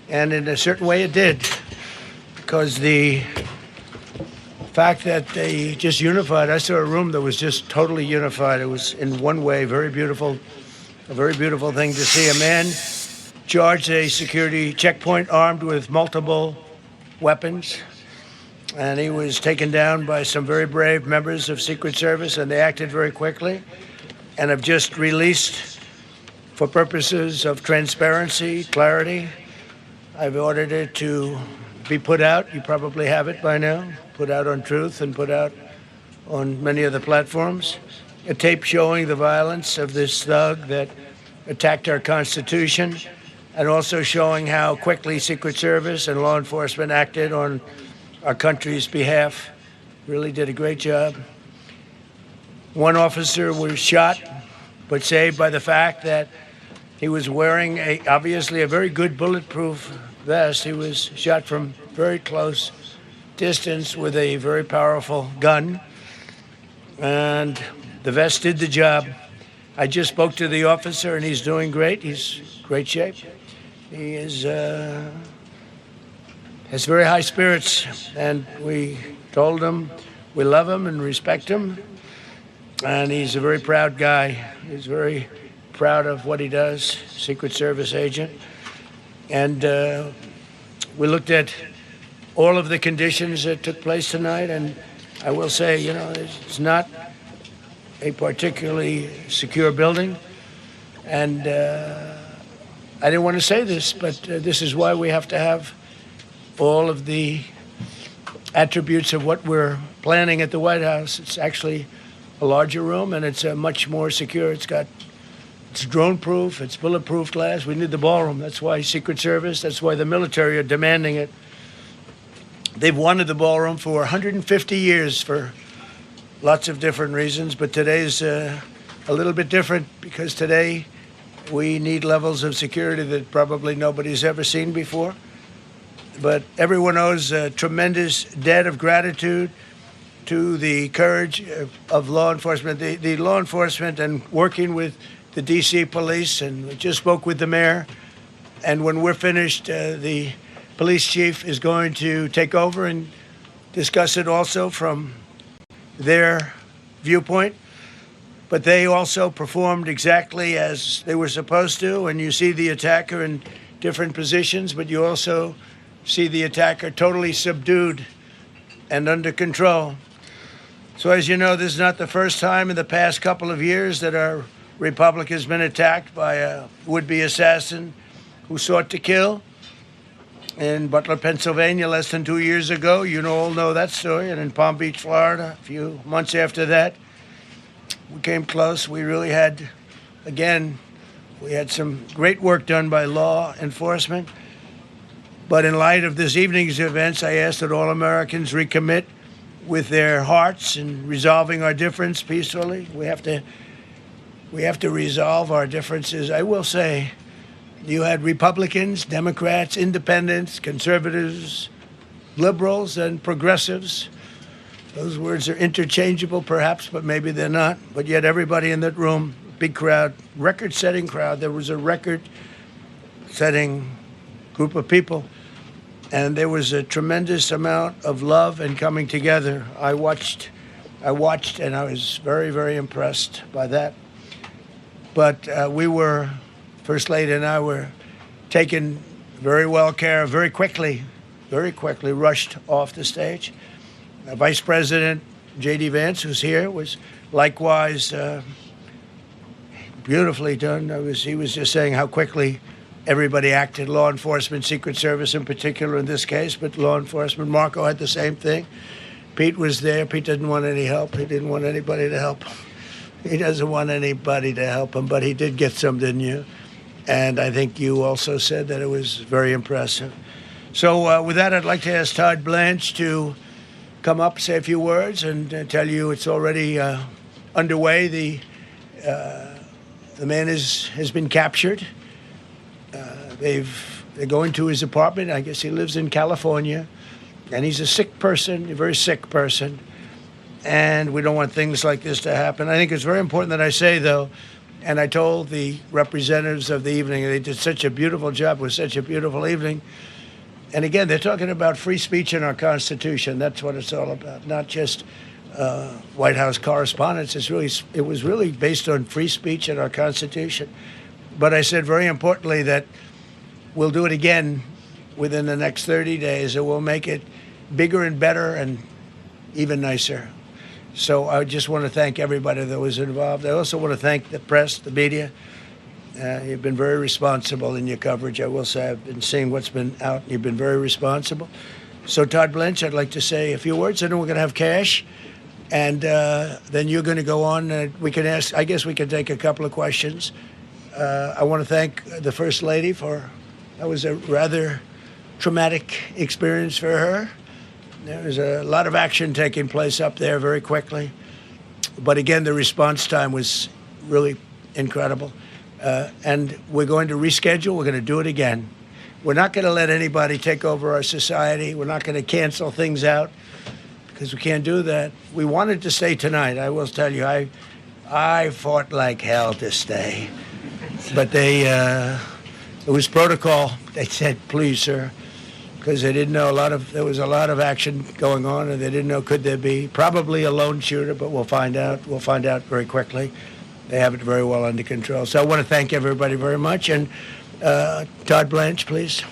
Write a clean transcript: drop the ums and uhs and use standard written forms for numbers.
And in a certain way it did, because the fact that they just unified, I saw a room that was just totally unified. It was in one way a very beautiful thing to see. A man charged a security checkpoint armed with multiple weapons, and he was taken down by some very brave members of Secret Service, and they acted very quickly and have just released, for purposes of transparency, clarity, I've ordered it to be put out. You probably have it by now, put out on Truth and put out on many other platforms. A tape showing the violence of this thug that attacked our Constitution, and also showing how quickly Secret Service and law enforcement acted on our country's behalf. Really did a great job. One officer was shot, but saved by the fact that he was wearing obviously a very good bulletproof vest. He was shot from very close distance with a very powerful gun, and the vest did the job. I just spoke to the officer, and he's doing great. He's in great shape. He has very high spirits, and we told him we love him and respect him, and he's a very proud guy. He's very proud of what he does, Secret Service agent. And we looked at all of the conditions that took place tonight, and I will say, you know, it's not a particularly secure building, and I didn't want to say this, but this is why we have to have all of the attributes of what we're planning at the White House. It's actually a larger room, and it's much more secure. It's drone-proof, it's bulletproof glass. We need the ballroom. That's why Secret Service, that's why the military are demanding it. They've wanted the ballroom for 150 years for lots of different reasons, but today's a little bit different, because today we need levels of security that probably nobody's ever seen before. But everyone owes a tremendous debt of gratitude to the courage of law enforcement, the law enforcement, and working with the D.C. police. And we just spoke with the mayor. And when we're finished, the police chief is going to take over and discuss it also from their viewpoint. But they also performed exactly as they were supposed to. And you see the attacker in different positions, but you also see the attacker totally subdued and under control. So as you know, this is not the first time in the past couple of years that our republic has been attacked by a would-be assassin who sought to kill. In Butler, Pennsylvania, less than 2 years ago, you all know that story. And in Palm Beach, Florida, a few months after that, we came close. We really had, again, we had some great work done by law enforcement. But in light of this evening's events, I ask that all Americans recommit with their hearts in resolving our difference peacefully. We have to resolve our differences. I will say, you had Republicans, Democrats, independents, conservatives, liberals, and progressives. Those words are interchangeable, perhaps, but maybe they're not. But yet everybody in that room, big crowd, record-setting crowd. There was a record-setting group of people. And there was a tremendous amount of love and coming together. I watched, and I was very, very impressed by that. But First Lady and I were taken very well care of, very quickly rushed off the stage. Vice President J.D. Vance, who's here, was likewise beautifully done. He was just saying how quickly everybody acted, law enforcement, Secret Service in particular in this case, but law enforcement. Marco had the same thing. Pete was there. Pete didn't want any help. He didn't want anybody to help him. He doesn't want anybody to help him, but he did get some, didn't you? And I think you also said that it was very impressive. So with that, I'd like to ask Todd Blanche to come up, say a few words, and tell you it's already underway. The man has been captured. They're going to his apartment. I guess he lives in California, and he's a sick person, a very sick person, and we don't want things like this to happen. I think it's very important that I say, though, And I told the representatives of the evening, they did such a beautiful job. It was such a beautiful evening. And again, they're talking about free speech in our Constitution. That's what it's all about, not just White House correspondence. It was really based on free speech in our Constitution. But I said very importantly that we'll do it again within the next 30 days, and we'll make it bigger and better and even nicer. So I just want to thank everybody that was involved. I also want to thank the press, the media. You've been very responsible in your coverage. I will say I've been seeing what's been out, and you've been very responsible. So Todd Blanche, I'd like to say a few words, and then we're going to have cash. And then you're going to go on. We can ask, I guess we can take a couple of questions. I want to thank the First Lady that was a rather traumatic experience for her. There was a lot of action taking place up there very quickly. But again, the response time was really incredible. And we're going to reschedule. We're going to do it again. We're not going to let anybody take over our society. We're not going to cancel things out because we can't do that. We wanted to stay tonight. I will tell you, I fought like hell to stay. But it was protocol. They said, please, sir, because they didn't know there was a lot of action going on, and they didn't know could there be probably a lone shooter, but we'll find out. We'll find out very quickly. They have it very well under control. So I want to thank everybody very much. And Todd Blanche, please.